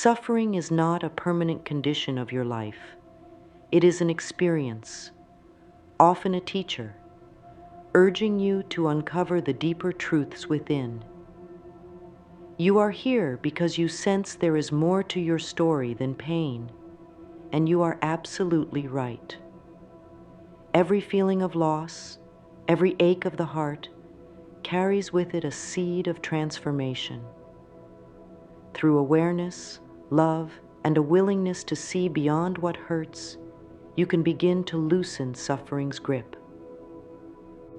Suffering is not a permanent condition of your life. It is an experience, often a teacher, urging you to uncover the deeper truths within. You are here because you sense there is more to your story than pain, and you are absolutely right. Every feeling of loss, every ache of the heart, carries with it a seed of transformation. Through awareness, love, and a willingness to see beyond what hurts, you can begin to loosen suffering's grip.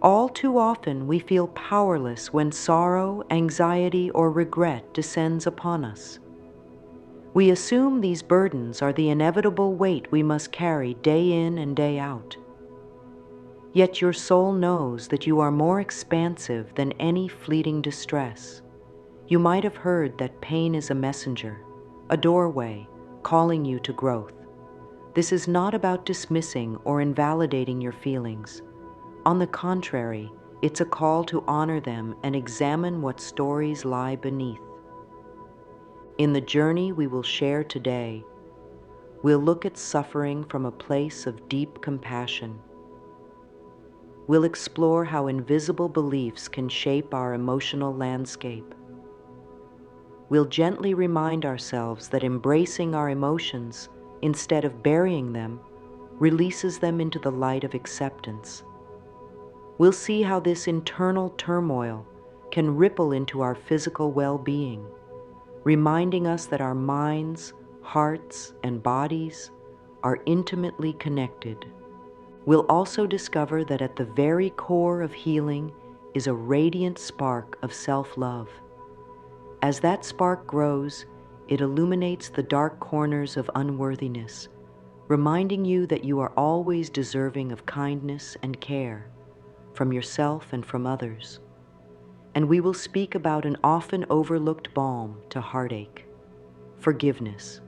All too often, we feel powerless when sorrow, anxiety, or regret descends upon us. We assume these burdens are the inevitable weight we must carry day in and day out. Yet your soul knows that you are more expansive than any fleeting distress. You might have heard that pain is a messenger, a doorway, calling you to growth. This is not about dismissing or invalidating your feelings. On the contrary, it's a call to honor them and examine what stories lie beneath. In the journey we will share today, we'll look at suffering from a place of deep compassion. We'll explore how invisible beliefs can shape our emotional landscape. We'll gently remind ourselves that embracing our emotions, instead of burying them, releases them into the light of acceptance. We'll see how this internal turmoil can ripple into our physical well-being, reminding us that our minds, hearts, and bodies are intimately connected. We'll also discover that at the very core of healing is a radiant spark of self-love. As that spark grows, it illuminates the dark corners of unworthiness, reminding you that you are always deserving of kindness and care from yourself and from others. And we will speak about an often overlooked balm to heartache: forgiveness.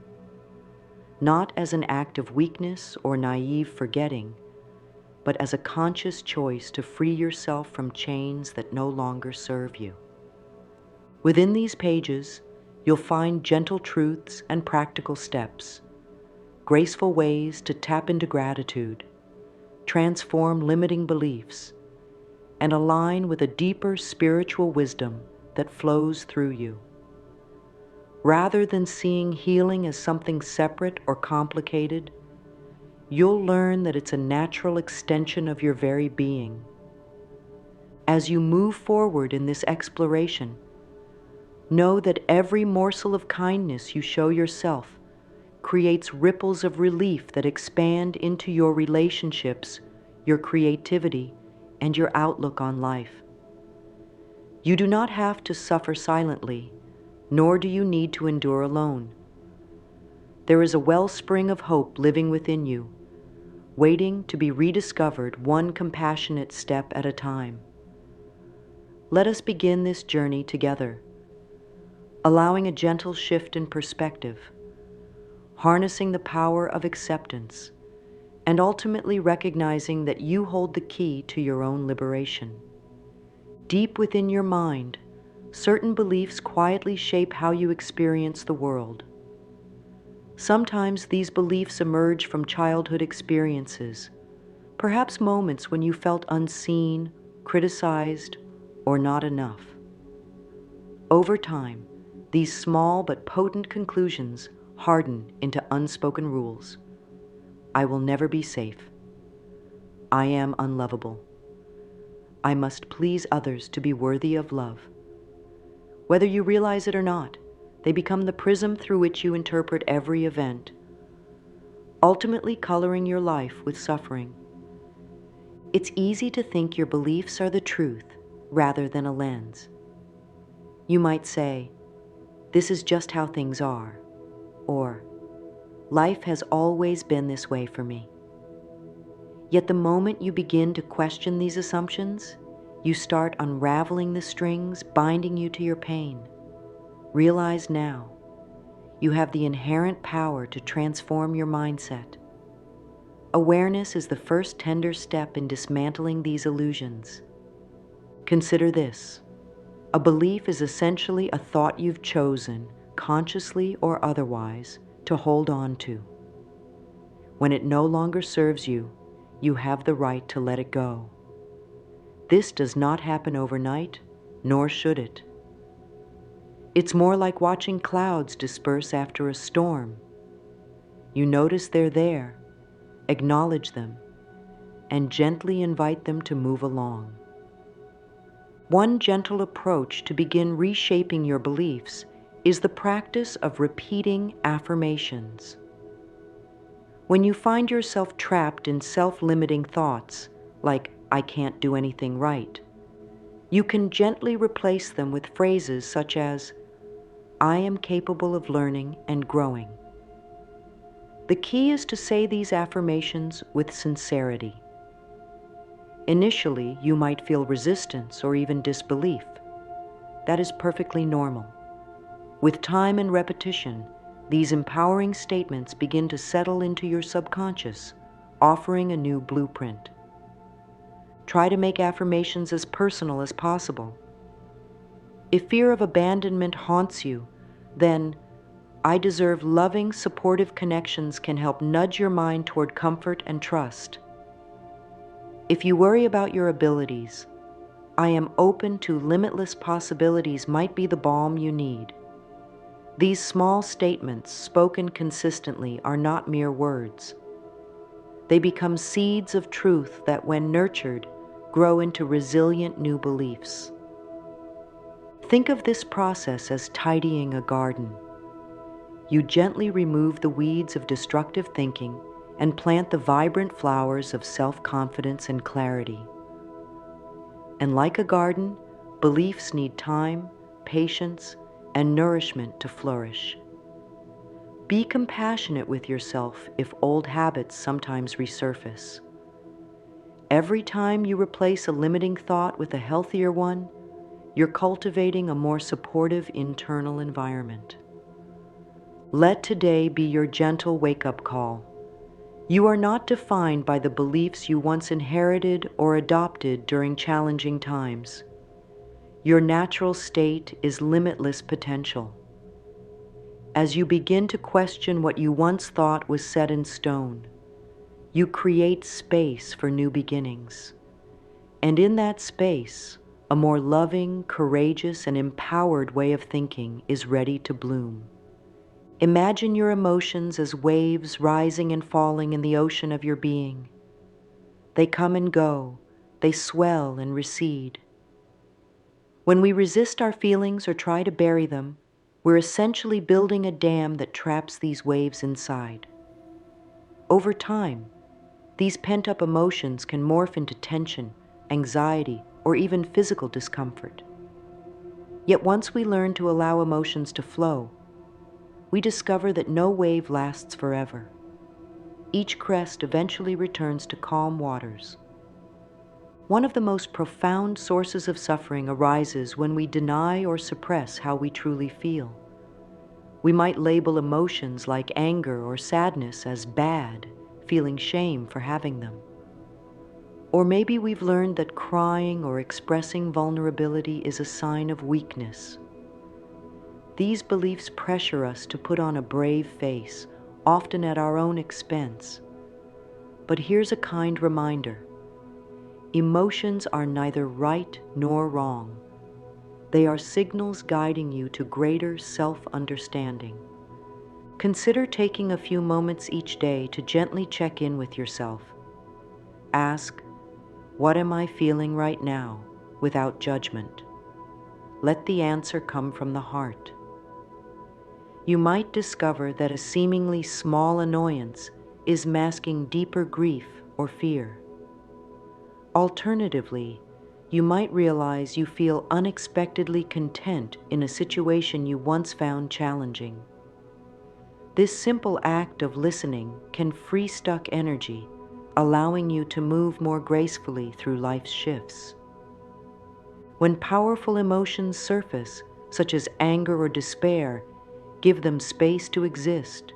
Not as an act of weakness or naive forgetting, but as a conscious choice to free yourself from chains that no longer serve you. Within these pages, you'll find gentle truths and practical steps, graceful ways to tap into gratitude, transform limiting beliefs, and align with a deeper spiritual wisdom that flows through you. Rather than seeing healing as something separate or complicated, you'll learn that it's a natural extension of your very being. As you move forward in this exploration, know that every morsel of kindness you show yourself creates ripples of relief that expand into your relationships, your creativity, and your outlook on life. You do not have to suffer silently, nor do you need to endure alone. There is a wellspring of hope living within you, waiting to be rediscovered one compassionate step at a time. Let us begin this journey together, allowing a gentle shift in perspective, harnessing the power of acceptance, and ultimately recognizing that you hold the key to your own liberation. Deep within your mind, certain beliefs quietly shape how you experience the world. Sometimes these beliefs emerge from childhood experiences, perhaps moments when you felt unseen, criticized, or not enough. Over time, these small but potent conclusions harden into unspoken rules. I will never be safe. I am unlovable. I must please others to be worthy of love. Whether you realize it or not, they become the prism through which you interpret every event, ultimately coloring your life with suffering. It's easy to think your beliefs are the truth rather than a lens. You might say, "This is just how things are," or "Life has always been this way for me." Yet the moment you begin to question these assumptions, you start unraveling the strings binding you to your pain. Realize now, you have the inherent power to transform your mindset. Awareness is the first tender step in dismantling these illusions. Consider this: a belief is essentially a thought you've chosen, consciously or otherwise, to hold on to. When it no longer serves you, you have the right to let it go. This does not happen overnight, nor should it. It's more like watching clouds disperse after a storm. You notice they're there, acknowledge them, and gently invite them to move along. One gentle approach to begin reshaping your beliefs is the practice of repeating affirmations. When you find yourself trapped in self-limiting thoughts, like, "I can't do anything right," you can gently replace them with phrases such as, "I am capable of learning and growing." The key is to say these affirmations with sincerity. Initially, you might feel resistance or even disbelief. That is perfectly normal. With time and repetition, these empowering statements begin to settle into your subconscious, offering a new blueprint. Try to make affirmations as personal as possible. If fear of abandonment haunts you, then "I deserve loving, supportive connections" can help nudge your mind toward comfort and trust. If you worry about your abilities, "I am open to limitless possibilities" might be the balm you need. These small statements, spoken consistently, are not mere words. They become seeds of truth that, when nurtured, grow into resilient new beliefs. Think of this process as tidying a garden. You gently remove the weeds of destructive thinking and plant the vibrant flowers of self-confidence and clarity. And like a garden, beliefs need time, patience, and nourishment to flourish. Be compassionate with yourself if old habits sometimes resurface. Every time you replace a limiting thought with a healthier one, you're cultivating a more supportive internal environment. Let today be your gentle wake-up call. You are not defined by the beliefs you once inherited or adopted during challenging times. Your natural state is limitless potential. As you begin to question what you once thought was set in stone, you create space for new beginnings. And in that space, a more loving, courageous, and empowered way of thinking is ready to bloom. Imagine your emotions as waves rising and falling in the ocean of your being. They come and go, they swell and recede. When we resist our feelings or try to bury them, we're essentially building a dam that traps these waves inside. Over time, these pent-up emotions can morph into tension, anxiety, or even physical discomfort. Yet once we learn to allow emotions to flow, we discover that no wave lasts forever. Each crest eventually returns to calm waters. One of the most profound sources of suffering arises when we deny or suppress how we truly feel. We might label emotions like anger or sadness as bad, feeling shame for having them. Or maybe we've learned that crying or expressing vulnerability is a sign of weakness. These beliefs pressure us to put on a brave face, often at our own expense. But here's a kind reminder. Emotions are neither right nor wrong. They are signals guiding you to greater self-understanding. Consider taking a few moments each day to gently check in with yourself. Ask, "What am I feeling right now?" without judgment. Let the answer come from the heart. You might discover that a seemingly small annoyance is masking deeper grief or fear. Alternatively, you might realize you feel unexpectedly content in a situation you once found challenging. This simple act of listening can free stuck energy, allowing you to move more gracefully through life's shifts. When powerful emotions surface, such as anger or despair, give them space to exist.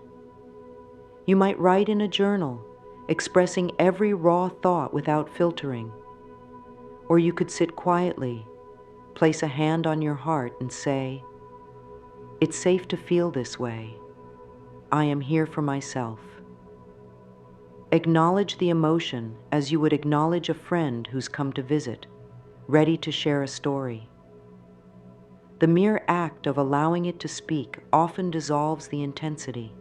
You might write in a journal, expressing every raw thought without filtering. Or you could sit quietly, place a hand on your heart and say, It's safe to feel this way. I am here for myself. Acknowledge the emotion as you would acknowledge a friend who's come to visit, ready to share a story. The mere act of allowing it to speak often dissolves the intensity.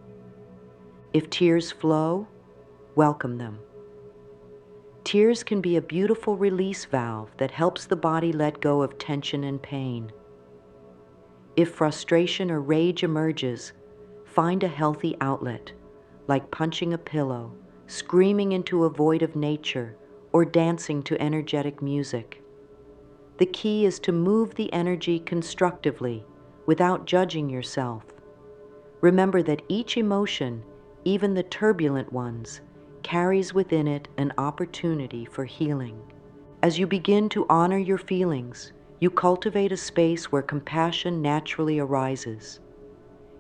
If tears flow, welcome them. Tears can be a beautiful release valve that helps the body let go of tension and pain. If frustration or rage emerges, find a healthy outlet, like punching a pillow, screaming into a void of nature, or dancing to energetic music. The key is to move the energy constructively without judging yourself. Remember that each emotion, even the turbulent ones, carries within it an opportunity for healing. As you begin to honor your feelings, you cultivate a space where compassion naturally arises.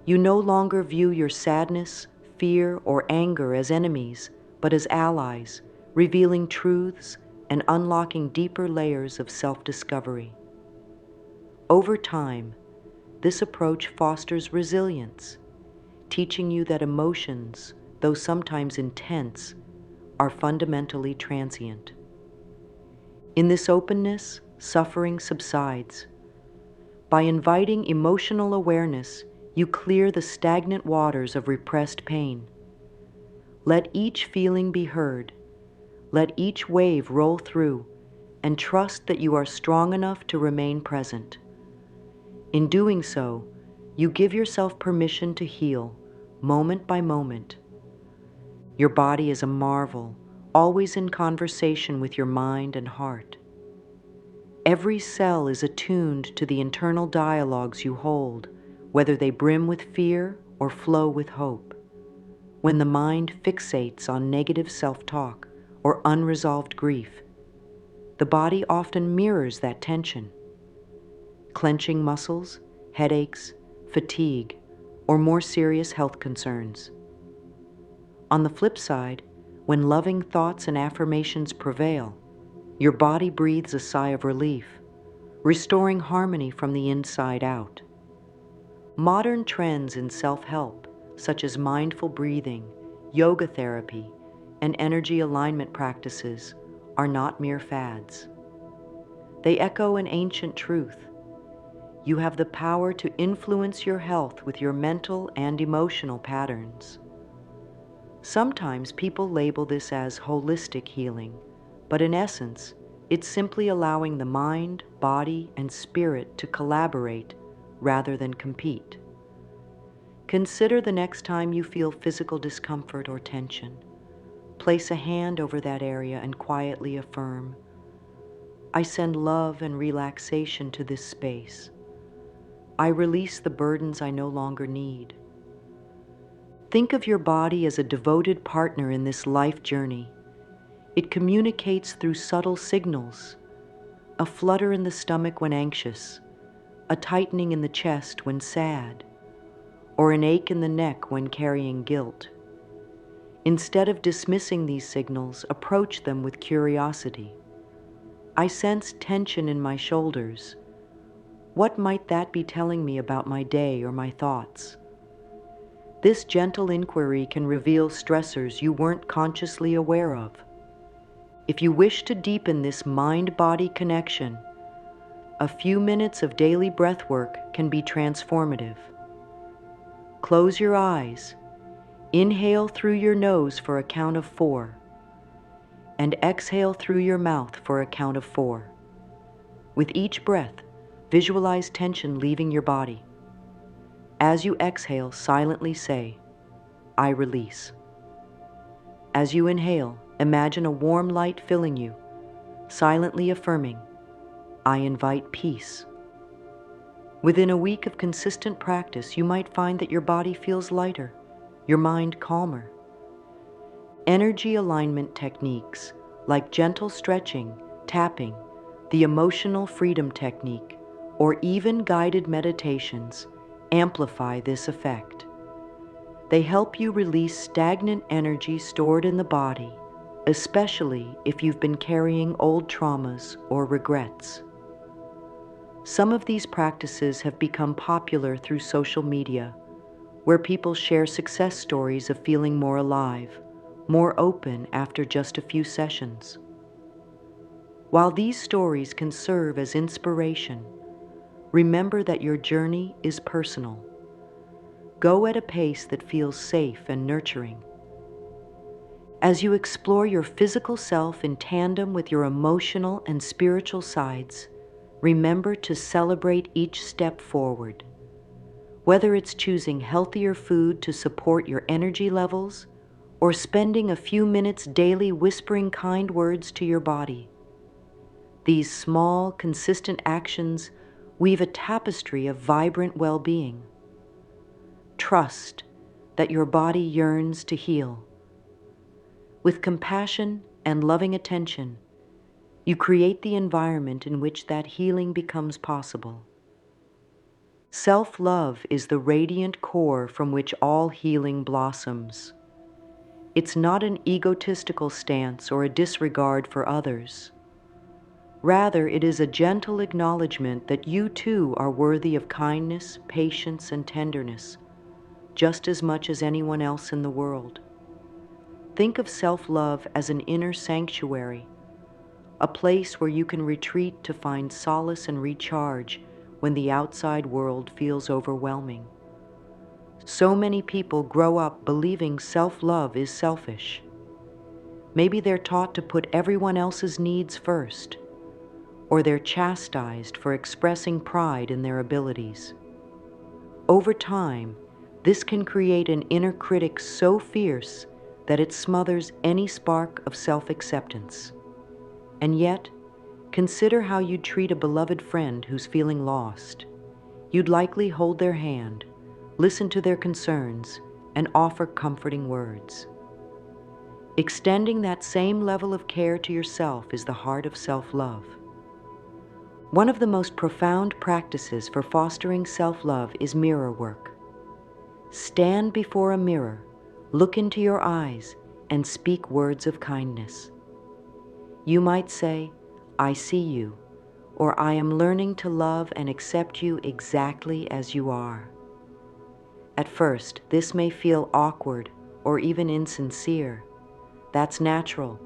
You no longer view your sadness, fear, or anger as enemies, but as allies, revealing truths and unlocking deeper layers of self-discovery. Over time, this approach fosters resilience, teaching you that emotions, though sometimes intense, are fundamentally transient. In this openness, suffering subsides. By inviting emotional awareness, you clear the stagnant waters of repressed pain. Let each feeling be heard. Let each wave roll through, and trust that you are strong enough to remain present. In doing so, you give yourself permission to heal, moment by moment. Your body is a marvel, always in conversation with your mind and heart. Every cell is attuned to the internal dialogues you hold, whether they brim with fear or flow with hope. When the mind fixates on negative self-talk or unresolved grief, the body often mirrors that tension. Clenching muscles, headaches, fatigue, or more serious health concerns. On the flip side, when loving thoughts and affirmations prevail, your body breathes a sigh of relief, restoring harmony from the inside out. Modern trends in self-help, such as mindful breathing, yoga therapy, and energy alignment practices, are not mere fads. They echo an ancient truth. You have the power to influence your health with your mental and emotional patterns. Sometimes people label this as holistic healing, but in essence, it's simply allowing the mind, body, and spirit to collaborate rather than compete. Consider the next time you feel physical discomfort or tension. Place a hand over that area and quietly affirm, I send love and relaxation to this space. I release the burdens I no longer need. Think of your body as a devoted partner in this life journey. It communicates through subtle signals, a flutter in the stomach when anxious, a tightening in the chest when sad, or an ache in the neck when carrying guilt. Instead of dismissing these signals, approach them with curiosity. I sense tension in my shoulders. What might that be telling me about my day or my thoughts? This gentle inquiry can reveal stressors you weren't consciously aware of. If you wish to deepen this mind-body connection, a few minutes of daily breath work can be transformative. Close your eyes, inhale through your nose for a count of 4, and exhale through your mouth for a count of 4. With each breath, visualize tension leaving your body. As you exhale, silently say, I release. As you inhale, imagine a warm light filling you, silently affirming, I invite peace. Within a week of consistent practice, you might find that your body feels lighter, your mind calmer. Energy alignment techniques like gentle stretching, tapping, the emotional freedom technique, or even guided meditations amplify this effect. They help you release stagnant energy stored in the body, especially if you've been carrying old traumas or regrets. Some of these practices have become popular through social media, where people share success stories of feeling more alive, more open after just a few sessions. While these stories can serve as inspiration, remember that your journey is personal. Go at a pace that feels safe and nurturing. As you explore your physical self in tandem with your emotional and spiritual sides, remember to celebrate each step forward. Whether it's choosing healthier food to support your energy levels or spending a few minutes daily whispering kind words to your body, these small, consistent actions weave a tapestry of vibrant well-being. Trust that your body yearns to heal. With compassion and loving attention, you create the environment in which that healing becomes possible. Self-love is the radiant core from which all healing blossoms. It's not an egotistical stance or a disregard for others. Rather, it is a gentle acknowledgement that you too are worthy of kindness, patience, and tenderness, just as much as anyone else in the world. Think of self-love as an inner sanctuary, a place where you can retreat to find solace and recharge when the outside world feels overwhelming. So many people grow up believing self-love is selfish. Maybe they're taught to put everyone else's needs first, or they're chastised for expressing pride in their abilities. Over time, this can create an inner critic so fierce that it smothers any spark of self-acceptance. And yet, consider how you'd treat a beloved friend who's feeling lost. You'd likely hold their hand, listen to their concerns, and offer comforting words. Extending that same level of care to yourself is the heart of self-love. One of the most profound practices for fostering self-love is mirror work. Stand before a mirror, look into your eyes, and speak words of kindness. You might say, "I see you," or "I am learning to love and accept you exactly as you are." At first, this may feel awkward or even insincere. That's natural.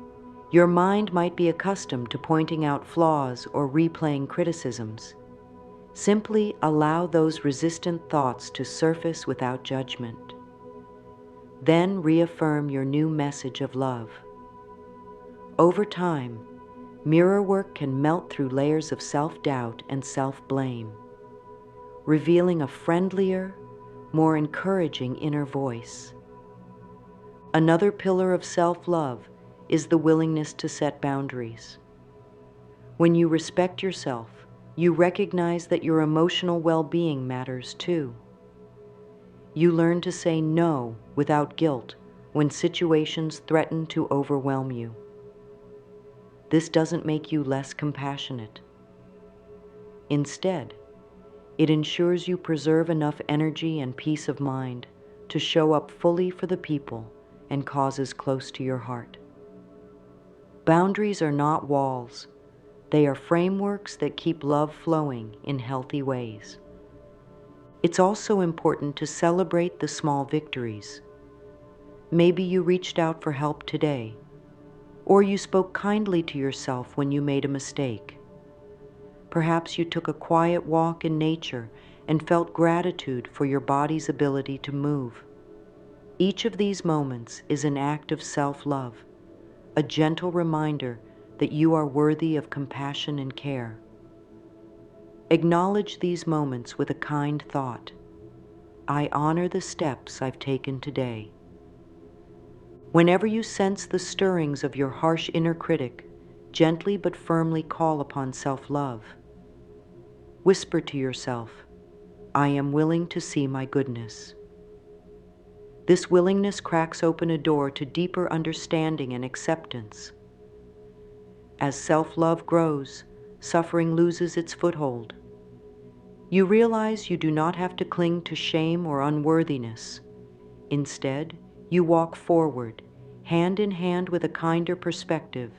Your mind might be accustomed to pointing out flaws or replaying criticisms. Simply allow those resistant thoughts to surface without judgment. Then reaffirm your new message of love. Over time, mirror work can melt through layers of self-doubt and self-blame, revealing a friendlier, more encouraging inner voice. Another pillar of self-love is the willingness to set boundaries. When you respect yourself, you recognize that your emotional well-being matters too. You learn to say no without guilt when situations threaten to overwhelm you. This doesn't make you less compassionate. Instead, it ensures you preserve enough energy and peace of mind to show up fully for the people and causes close to your heart. Boundaries are not walls. They are frameworks that keep love flowing in healthy ways. It's also important to celebrate the small victories. Maybe you reached out for help today, or you spoke kindly to yourself when you made a mistake. Perhaps you took a quiet walk in nature and felt gratitude for your body's ability to move. Each of these moments is an act of self-love, a gentle reminder that you are worthy of compassion and care. Acknowledge these moments with a kind thought. I honor the steps I've taken today. Whenever you sense the stirrings of your harsh inner critic, gently but firmly call upon self-love. Whisper to yourself, I am willing to see my goodness. This willingness cracks open a door to deeper understanding and acceptance. As self-love grows, suffering loses its foothold. You realize you do not have to cling to shame or unworthiness. Instead, you walk forward, hand in hand with a kinder perspective,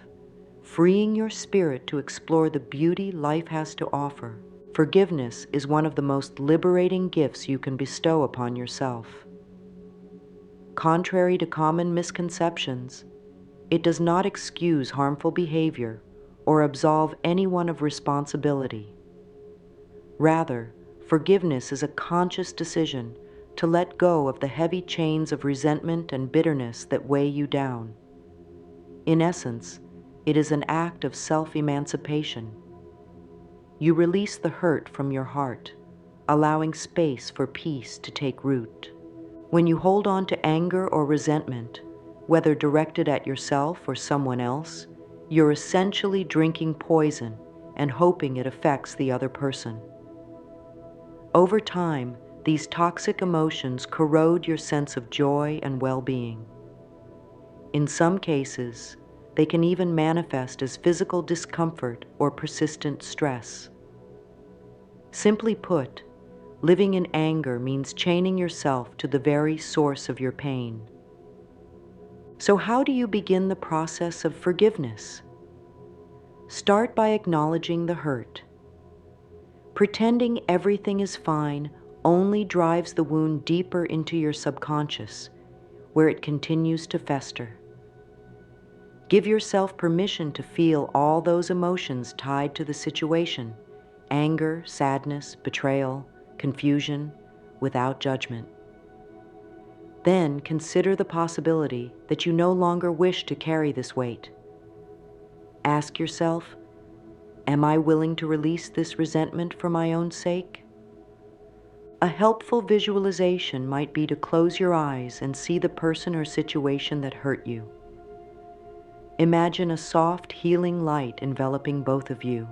freeing your spirit to explore the beauty life has to offer. Forgiveness is one of the most liberating gifts you can bestow upon yourself. Contrary to common misconceptions, it does not excuse harmful behavior or absolve anyone of responsibility. Rather, forgiveness is a conscious decision to let go of the heavy chains of resentment and bitterness that weigh you down. In essence, it is an act of self-emancipation. You release the hurt from your heart, allowing space for peace to take root. When you hold on to anger or resentment, whether directed at yourself or someone else, you're essentially drinking poison and hoping it affects the other person. Over time, these toxic emotions corrode your sense of joy and well-being. In some cases, they can even manifest as physical discomfort or persistent stress. Simply put, living in anger means chaining yourself to the very source of your pain. So how do you begin the process of forgiveness? Start by acknowledging the hurt. Pretending everything is fine only drives the wound deeper into your subconscious, where it continues to fester. Give yourself permission to feel all those emotions tied to the situation: anger, sadness, betrayal, confusion, without judgment. Then consider the possibility that you no longer wish to carry this weight. Ask yourself, am I willing to release this resentment for my own sake? A helpful visualization might be to close your eyes and see the person or situation that hurt you. Imagine a soft, healing light enveloping both of you.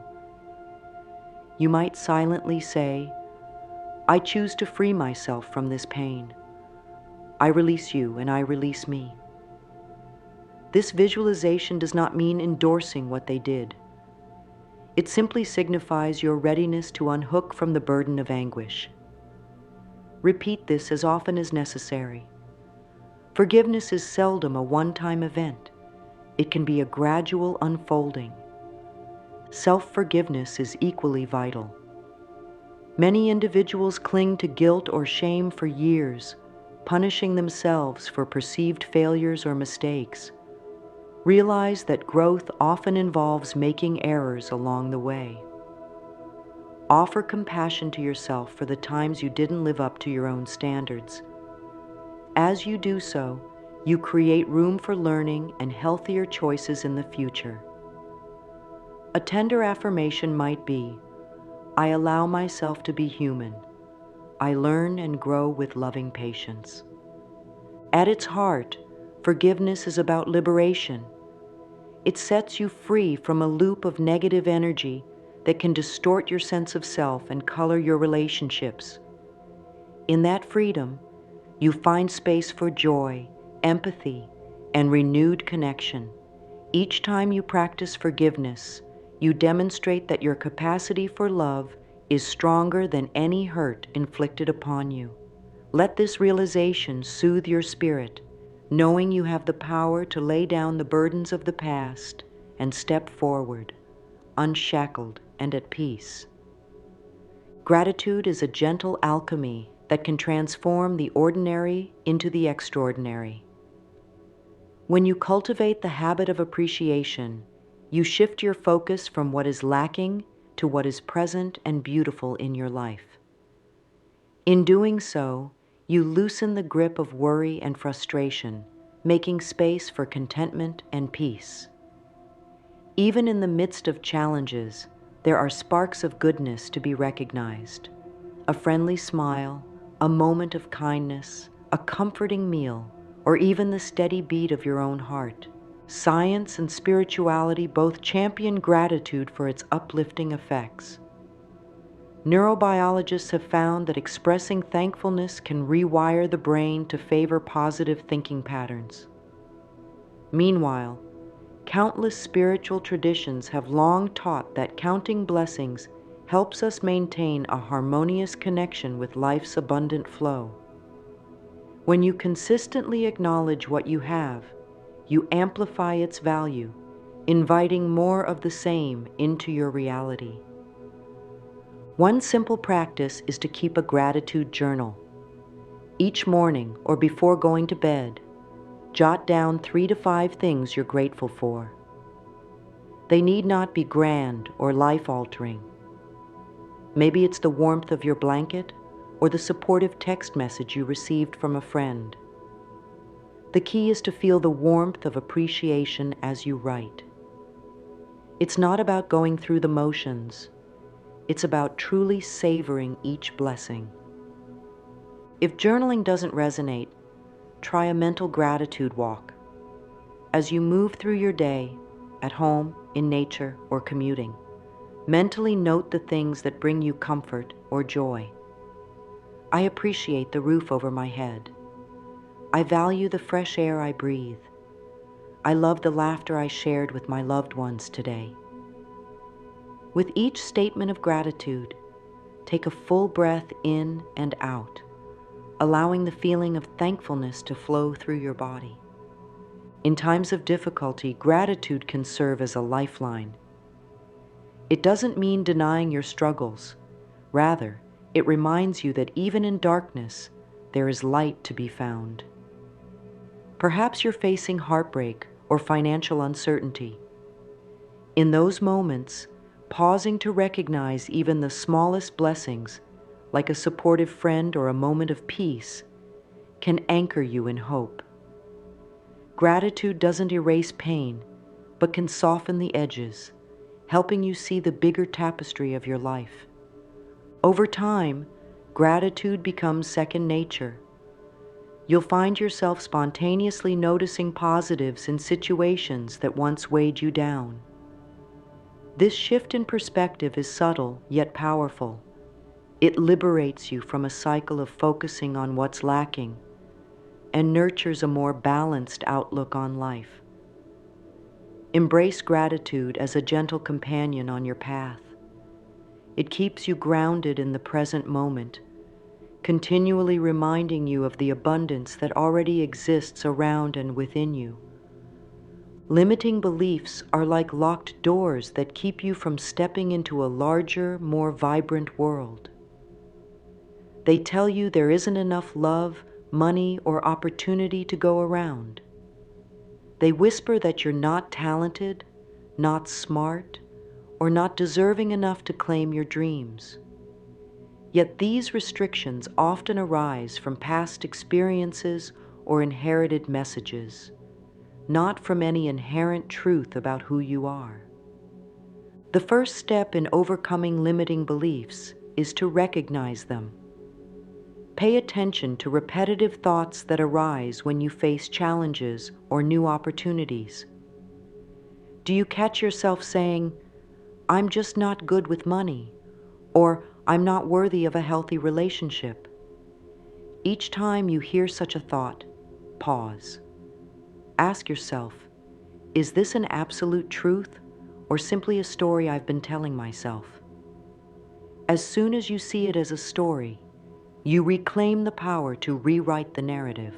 You might silently say, I choose to free myself from this pain. I release you and I release me. This visualization does not mean endorsing what they did. It simply signifies your readiness to unhook from the burden of anguish. Repeat this as often as necessary. Forgiveness is seldom a one-time event. It can be a gradual unfolding. Self-forgiveness is equally vital. Many individuals cling to guilt or shame for years, punishing themselves for perceived failures or mistakes. Realize that growth often involves making errors along the way. Offer compassion to yourself for the times you didn't live up to your own standards. As you do so, you create room for learning and healthier choices in the future. A tender affirmation might be, I allow myself to be human. I learn and grow with loving patience. At its heart, forgiveness is about liberation. It sets you free from a loop of negative energy that can distort your sense of self and color your relationships. In that freedom, you find space for joy, empathy, and renewed connection. Each time you practice forgiveness, you demonstrate that your capacity for love is stronger than any hurt inflicted upon you. Let this realization soothe your spirit, knowing you have the power to lay down the burdens of the past and step forward, unshackled and at peace. Gratitude is a gentle alchemy that can transform the ordinary into the extraordinary. When you cultivate the habit of appreciation, you shift your focus from what is lacking to what is present and beautiful in your life. In doing so, you loosen the grip of worry and frustration, making space for contentment and peace. Even in the midst of challenges, there are sparks of goodness to be recognized. A friendly smile, a moment of kindness, a comforting meal, or even the steady beat of your own heart. Science and spirituality both champion gratitude for its uplifting effects. Neurobiologists have found that expressing thankfulness can rewire the brain to favor positive thinking patterns. Meanwhile, countless spiritual traditions have long taught that counting blessings helps us maintain a harmonious connection with life's abundant flow. When you consistently acknowledge what you have, you amplify its value, inviting more of the same into your reality. One simple practice is to keep a gratitude journal. Each morning or before going to bed, jot down 3 to 5 things you're grateful for. They need not be grand or life-altering. Maybe it's the warmth of your blanket or the supportive text message you received from a friend. The key is to feel the warmth of appreciation as you write. It's not about going through the motions. It's about truly savoring each blessing. If journaling doesn't resonate, try a mental gratitude walk. As you move through your day, at home, in nature, or commuting, mentally note the things that bring you comfort or joy. I appreciate the roof over my head. I value the fresh air I breathe. I love the laughter I shared with my loved ones today. With each statement of gratitude, take a full breath in and out, allowing the feeling of thankfulness to flow through your body. In times of difficulty, gratitude can serve as a lifeline. It doesn't mean denying your struggles. Rather, it reminds you that even in darkness, there is light to be found. Perhaps you're facing heartbreak or financial uncertainty. In those moments, pausing to recognize even the smallest blessings, like a supportive friend or a moment of peace, can anchor you in hope. Gratitude doesn't erase pain, but can soften the edges, helping you see the bigger tapestry of your life. Over time, gratitude becomes second nature. You'll find yourself spontaneously noticing positives in situations that once weighed you down. This shift in perspective is subtle yet powerful. It liberates you from a cycle of focusing on what's lacking and nurtures a more balanced outlook on life. Embrace gratitude as a gentle companion on your path. It keeps you grounded in the present moment, continually reminding you of the abundance that already exists around and within you. Limiting beliefs are like locked doors that keep you from stepping into a larger, more vibrant world. They tell you there isn't enough love, money, or opportunity to go around. They whisper that you're not talented, not smart, or not deserving enough to claim your dreams. Yet these restrictions often arise from past experiences or inherited messages, not from any inherent truth about who you are. The first step in overcoming limiting beliefs is to recognize them. Pay attention to repetitive thoughts that arise when you face challenges or new opportunities. Do you catch yourself saying, "I'm just not good with money," or "I'm not worthy of a healthy relationship"? Each time you hear such a thought, pause. Ask yourself, is this an absolute truth or simply a story I've been telling myself? As soon as you see it as a story, you reclaim the power to rewrite the narrative.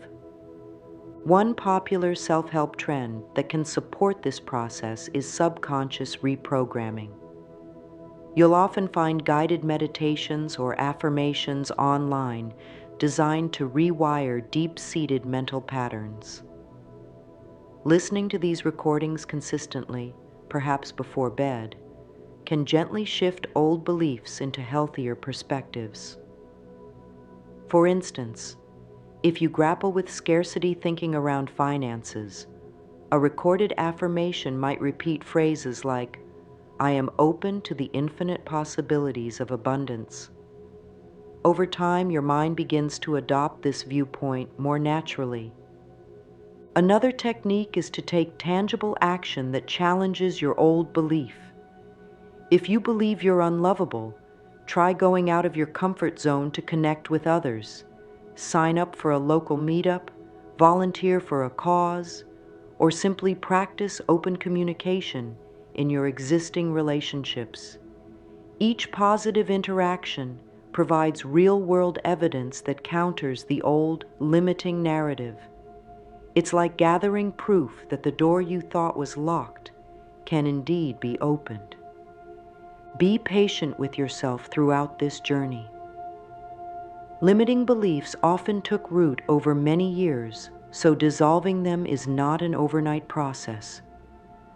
One popular self-help trend that can support this process is subconscious reprogramming. You'll often find guided meditations or affirmations online designed to rewire deep-seated mental patterns. Listening to these recordings consistently, perhaps before bed, can gently shift old beliefs into healthier perspectives. For instance, if you grapple with scarcity thinking around finances, a recorded affirmation might repeat phrases like, "I am open to the infinite possibilities of abundance." Over time, your mind begins to adopt this viewpoint more naturally. Another technique is to take tangible action that challenges your old belief. If you believe you're unlovable, try going out of your comfort zone to connect with others. Sign up for a local meetup, volunteer for a cause, or simply practice open communication in your existing relationships. Each positive interaction provides real-world evidence that counters the old, limiting narrative. It's like gathering proof that the door you thought was locked can indeed be opened. Be patient with yourself throughout this journey. Limiting beliefs often took root over many years, so dissolving them is not an overnight process.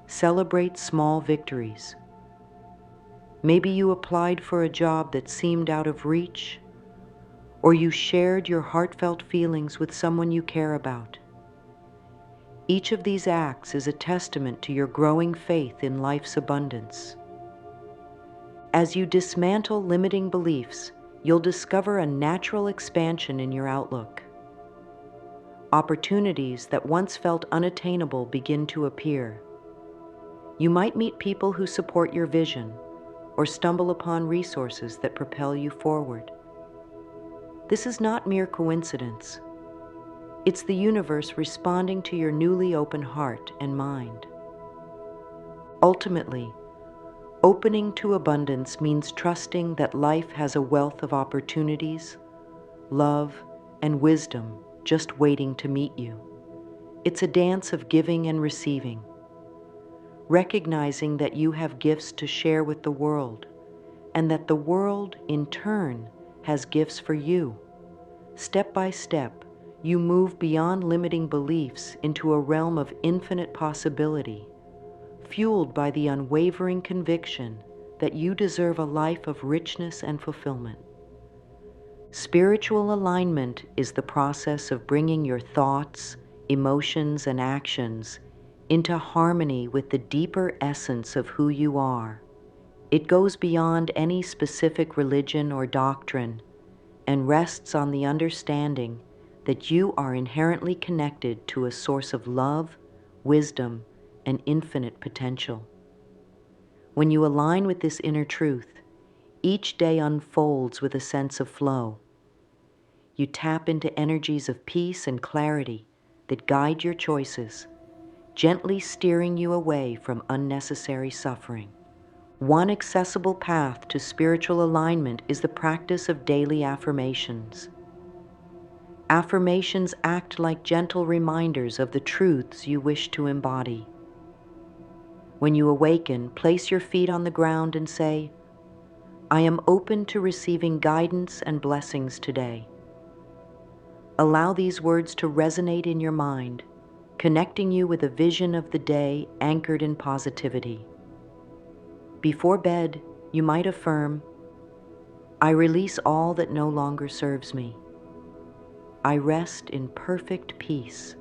Celebrate small victories. Maybe you applied for a job that seemed out of reach, or you shared your heartfelt feelings with someone you care about. Each of these acts is a testament to your growing faith in life's abundance. As you dismantle limiting beliefs, you'll discover a natural expansion in your outlook. Opportunities that once felt unattainable begin to appear. You might meet people who support your vision, or stumble upon resources that propel you forward. This is not mere coincidence. It's the universe responding to your newly open heart and mind. Ultimately, opening to abundance means trusting that life has a wealth of opportunities, love, and wisdom just waiting to meet you. It's a dance of giving and receiving, recognizing that you have gifts to share with the world, and that the world, in turn, has gifts for you. Step by step, you move beyond limiting beliefs into a realm of infinite possibility, fueled by the unwavering conviction that you deserve a life of richness and fulfillment. Spiritual alignment is the process of bringing your thoughts, emotions, and actions into harmony with the deeper essence of who you are. It goes beyond any specific religion or doctrine and rests on the understanding that you are inherently connected to a source of love, wisdom, and infinite potential. When you align with this inner truth, each day unfolds with a sense of flow. You tap into energies of peace and clarity that guide your choices, gently steering you away from unnecessary suffering. One accessible path to spiritual alignment is the practice of daily affirmations. Affirmations act like gentle reminders of the truths you wish to embody. When you awaken, place your feet on the ground and say, "I am open to receiving guidance and blessings today." Allow these words to resonate in your mind, connecting you with a vision of the day anchored in positivity. Before bed, you might affirm, "I release all that no longer serves me. I rest in perfect peace."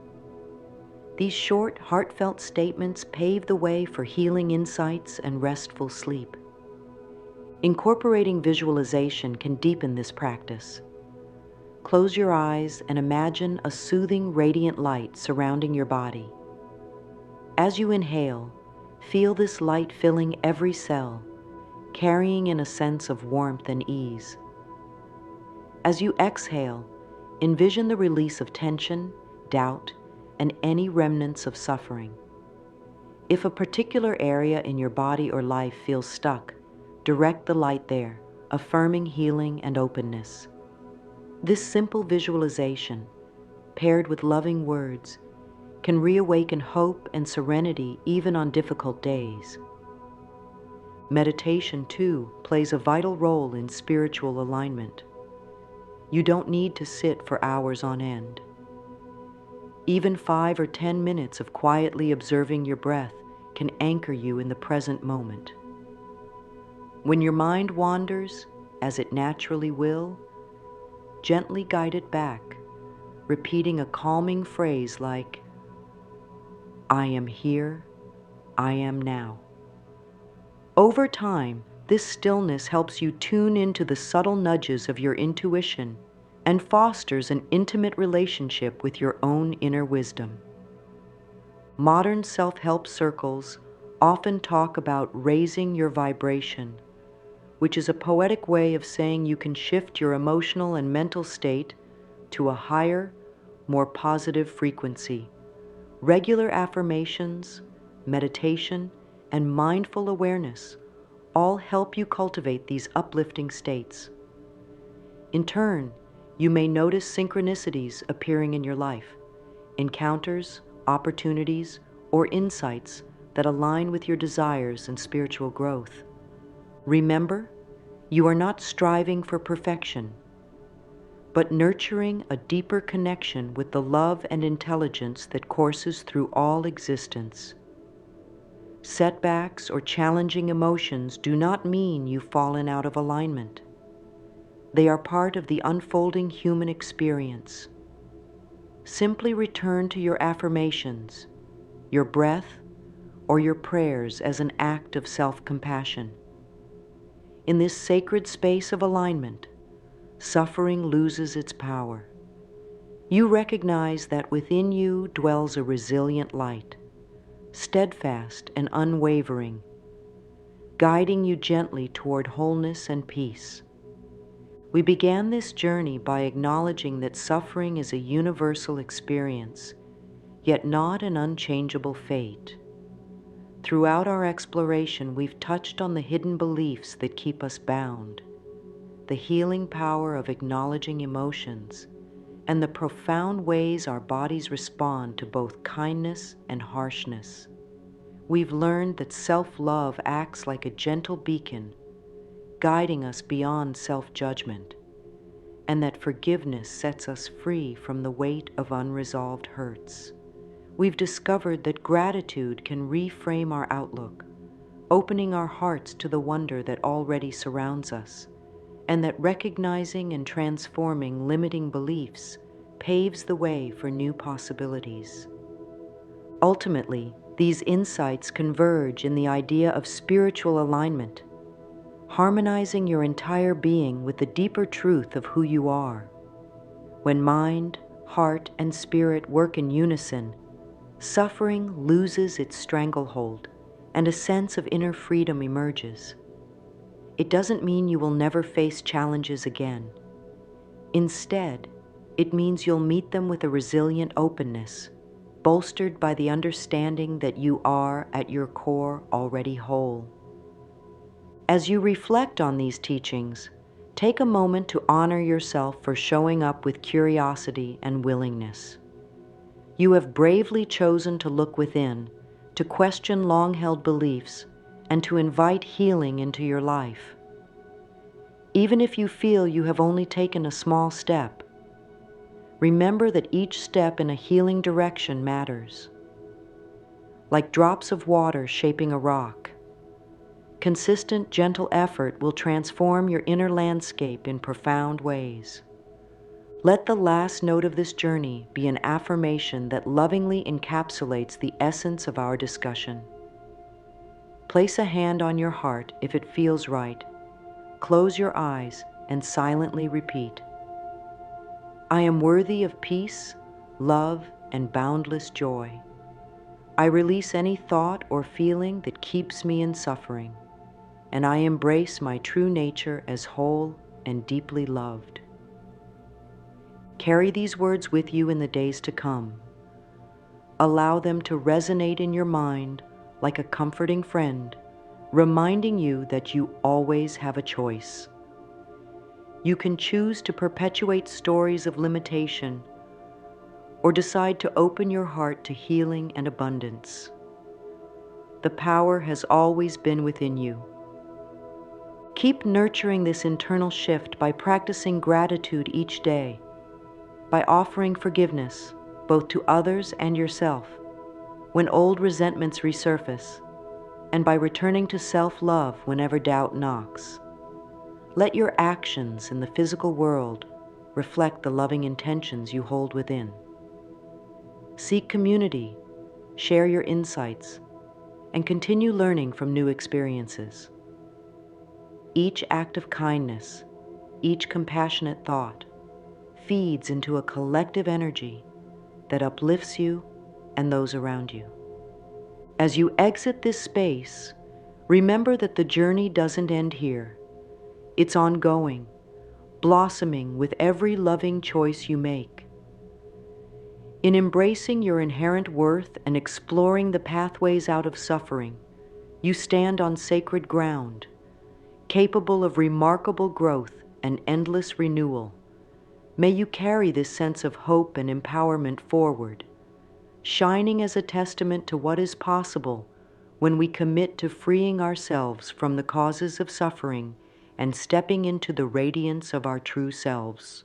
These short, heartfelt statements pave the way for healing insights and restful sleep. Incorporating visualization can deepen this practice. Close your eyes and imagine a soothing, radiant light surrounding your body. As you inhale, feel this light filling every cell, carrying in a sense of warmth and ease. As you exhale, envision the release of tension, doubt, and any remnants of suffering. If a particular area in your body or life feels stuck, direct the light there, affirming healing and openness. This simple visualization, paired with loving words, can reawaken hope and serenity even on difficult days. Meditation, too, plays a vital role in spiritual alignment. You don't need to sit for hours on end. Even 5 or 10 minutes of quietly observing your breath can anchor you in the present moment. When your mind wanders, as it naturally will, gently guide it back, repeating a calming phrase like, "I am here, I am now." Over time, this stillness helps you tune into the subtle nudges of your intuition and fosters an intimate relationship with your own inner wisdom. Modern self-help circles often talk about raising your vibration, which is a poetic way of saying you can shift your emotional and mental state to a higher, more positive frequency. Regular affirmations, meditation, and mindful awareness all help you cultivate these uplifting states. In turn, you may notice synchronicities appearing in your life, encounters, opportunities, or insights that align with your desires and spiritual growth. Remember, you are not striving for perfection, but nurturing a deeper connection with the love and intelligence that courses through all existence. Setbacks or challenging emotions do not mean you've fallen out of alignment. They are part of the unfolding human experience. Simply return to your affirmations, your breath, or your prayers as an act of self-compassion. In this sacred space of alignment, suffering loses its power. You recognize that within you dwells a resilient light, steadfast and unwavering, guiding you gently toward wholeness and peace. We began this journey by acknowledging that suffering is a universal experience, yet not an unchangeable fate. Throughout our exploration, we've touched on the hidden beliefs that keep us bound, the healing power of acknowledging emotions, and the profound ways our bodies respond to both kindness and harshness. We've learned that self-love acts like a gentle beacon, guiding us beyond self-judgment, and that forgiveness sets us free from the weight of unresolved hurts. We've discovered that gratitude can reframe our outlook, opening our hearts to the wonder that already surrounds us, and that recognizing and transforming limiting beliefs paves the way for new possibilities. Ultimately, these insights converge in the idea of spiritual alignment, harmonizing your entire being with the deeper truth of who you are. When mind, heart, and spirit work in unison, suffering loses its stranglehold, and a sense of inner freedom emerges. It doesn't mean you will never face challenges again. Instead, it means you'll meet them with a resilient openness, bolstered by the understanding that you are, at your core, already whole. As you reflect on these teachings, take a moment to honor yourself for showing up with curiosity and willingness. You have bravely chosen to look within, to question long-held beliefs, and to invite healing into your life. Even if you feel you have only taken a small step, remember that each step in a healing direction matters. Like drops of water shaping a rock, consistent, gentle effort will transform your inner landscape in profound ways. Let the last note of this journey be an affirmation that lovingly encapsulates the essence of our discussion. Place a hand on your heart if it feels right. Close your eyes and silently repeat, I am worthy of peace, love, and boundless joy. I release any thought or feeling that keeps me in suffering, and I embrace my true nature as whole and deeply loved. Carry these words with you in the days to come. Allow them to resonate in your mind like a comforting friend, reminding you that you always have a choice. You can choose to perpetuate stories of limitation or decide to open your heart to healing and abundance. The power has always been within you. Keep nurturing this internal shift by practicing gratitude each day, by offering forgiveness, both to others and yourself, when old resentments resurface, and by returning to self-love whenever doubt knocks. Let your actions in the physical world reflect the loving intentions you hold within. Seek community, share your insights, and continue learning from new experiences. Each act of kindness, each compassionate thought, feeds into a collective energy that uplifts you and those around you. As you exit this space, remember that the journey doesn't end here. It's ongoing, blossoming with every loving choice you make. In embracing your inherent worth and exploring the pathways out of suffering, you stand on sacred ground, capable of remarkable growth and endless renewal. May you carry this sense of hope and empowerment forward, shining as a testament to what is possible when we commit to freeing ourselves from the causes of suffering and stepping into the radiance of our true selves.